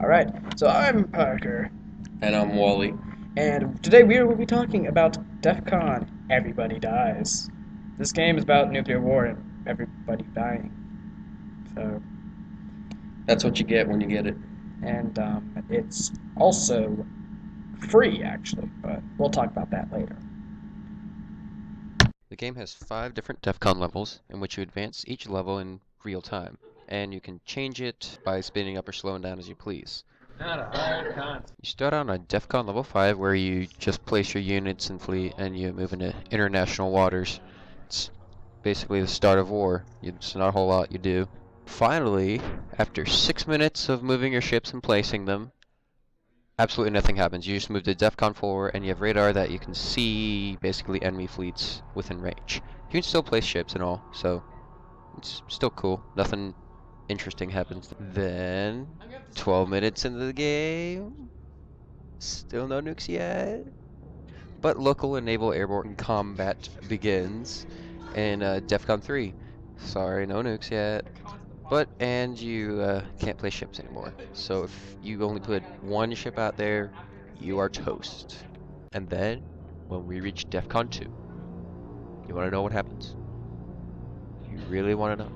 Alright, so I'm Parker, And I'm Wally. and today we will be talking about DEFCON, Everybody Dies. This game is about nuclear war and everybody dying. So, That's what you get when you get it. and it's also free, actually, but we'll talk about that later. The game has 5 different DEFCON levels in which you advance each level in real time, and you can change it by speeding up or slowing down as you please. Not a hard concept. You start on a DEFCON level 5 where you just place your units and fleet and you move into international waters. It's basically the start of war. It's not a whole lot you do. Finally, after 6 minutes of moving your ships and placing them, absolutely nothing happens. You just move to DEFCON 4 and you have radar that you can see basically enemy fleets within range. You can still place ships and all, so it's still cool. Nothing interesting happens. Then, 12 minutes into the game, still no nukes yet. But local and naval airborne combat begins in DEFCON 3. Sorry, no nukes yet. And you can't place ships anymore. So if you only put one ship out there, you are toast. And then, when we reach DEFCON 2, you want to know what happens? You really want to know?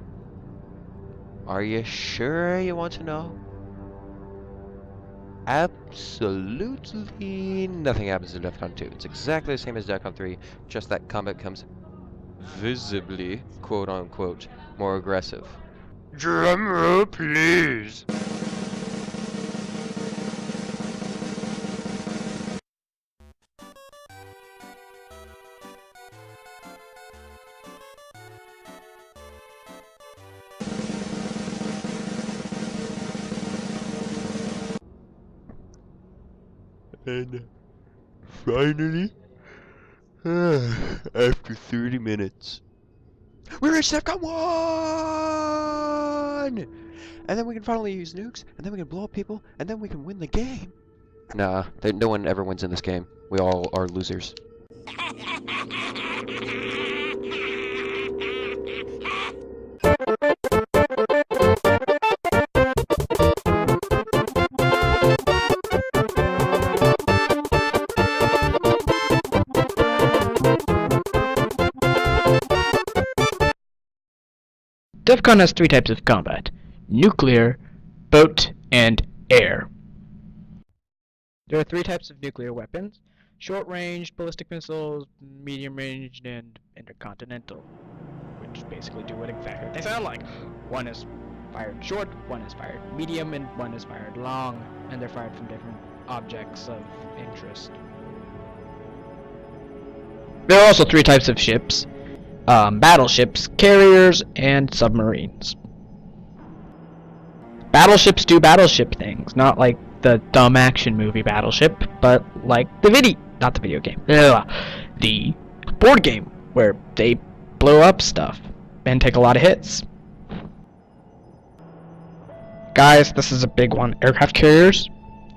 Are you sure you want to know? Absolutely nothing happens in DEFCON 2. It's exactly the same as DEFCON 3, just that combat becomes visibly, quote unquote, more aggressive. Drumroll, please! And finally, after 30 minutes, we reached DEFCON 1! And then we can finally use nukes, and then we can blow up people, and then we can win the game. Nah, no one ever wins in this game. We all are losers. DEFCON has 3 types of combat: nuclear, boat, and air. There are 3 types of nuclear weapons: short-range, ballistic missiles, medium-range, and intercontinental, which basically do what exactly they sound like. One is fired short, one is fired medium, and one is fired long, and they're fired from different objects of interest. There are also 3 types of ships: battleships, carriers, and submarines. Battleships do battleship things, not like the dumb action movie Battleship, but like the video game, the board game, where they blow up stuff and take a lot of hits. Guys, this is a big one. Aircraft carriers,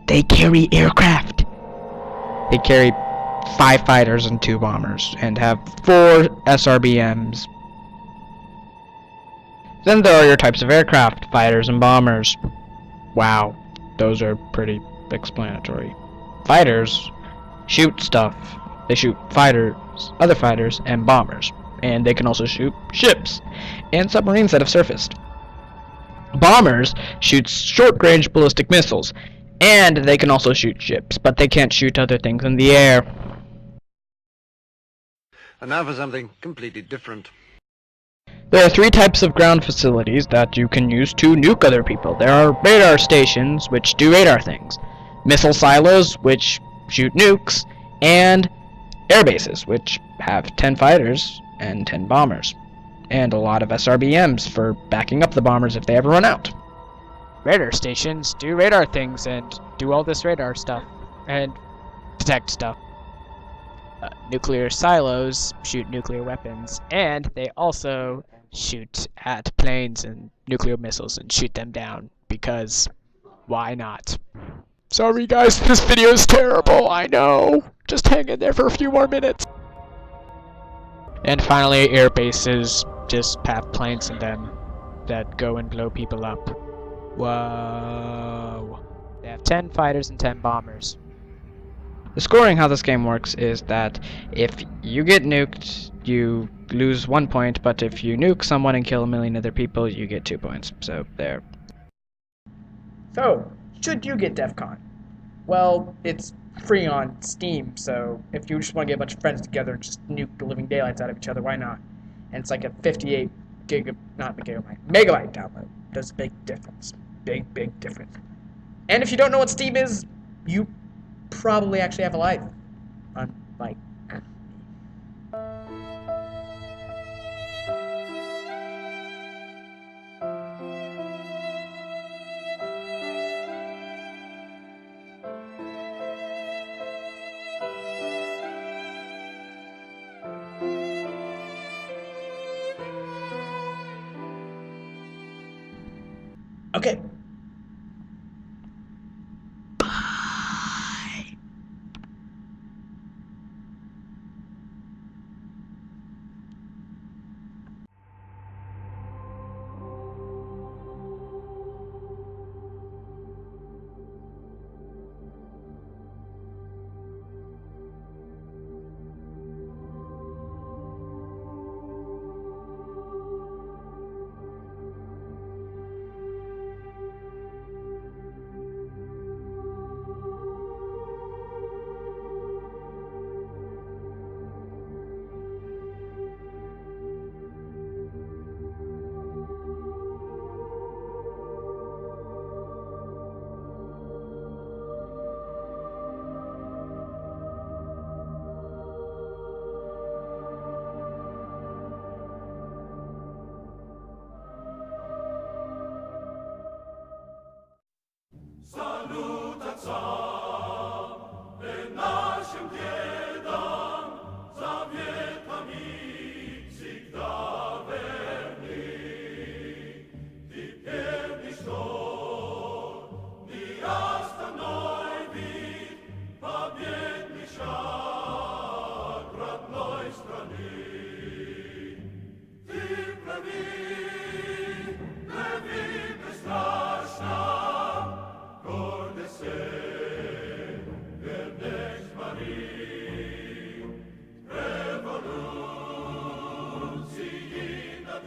they carry aircraft. They carry 5 fighters and 2 bombers, and have 4 SRBMs. Then there are your types of aircraft: fighters and bombers. Wow, those are pretty explanatory. Fighters shoot stuff. They shoot fighters, other fighters, and bombers. And they can also shoot ships and submarines that have surfaced. Bombers shoot short-range ballistic missiles, and they can also shoot ships, but they can't shoot other things in the air. And now for something completely different. There are 3 types of ground facilities that you can use to nuke other people. There are radar stations, which do radar things, missile silos, which shoot nukes, and air bases, which have 10 fighters and 10 bombers, and a lot of SRBMs for backing up the bombers if they ever run out. Radar stations do radar things and do all this radar stuff, and detect stuff. Nuclear silos shoot nuclear weapons, and they also shoot at planes and nuclear missiles and shoot them down, because why not? Sorry guys, this video is terrible, I know. Just hang in there for a few more minutes. And finally, air bases just have planes in them that go and blow people up. Whoa. They have 10 fighters and 10 bombers. The scoring how this game works is that if you get nuked, you lose 1 point, but if you nuke someone and kill a million other people, you get 2 points. So, there. So, should you get DEFCON? Well, it's free on Steam, so if you just want to get a bunch of friends together and just nuke the living daylights out of each other, why not? And it's like a 58 megabyte download. Does a big difference. Big difference. And if you don't know what Steam is, you probably actually have a life. Unlike okay. Revolucji na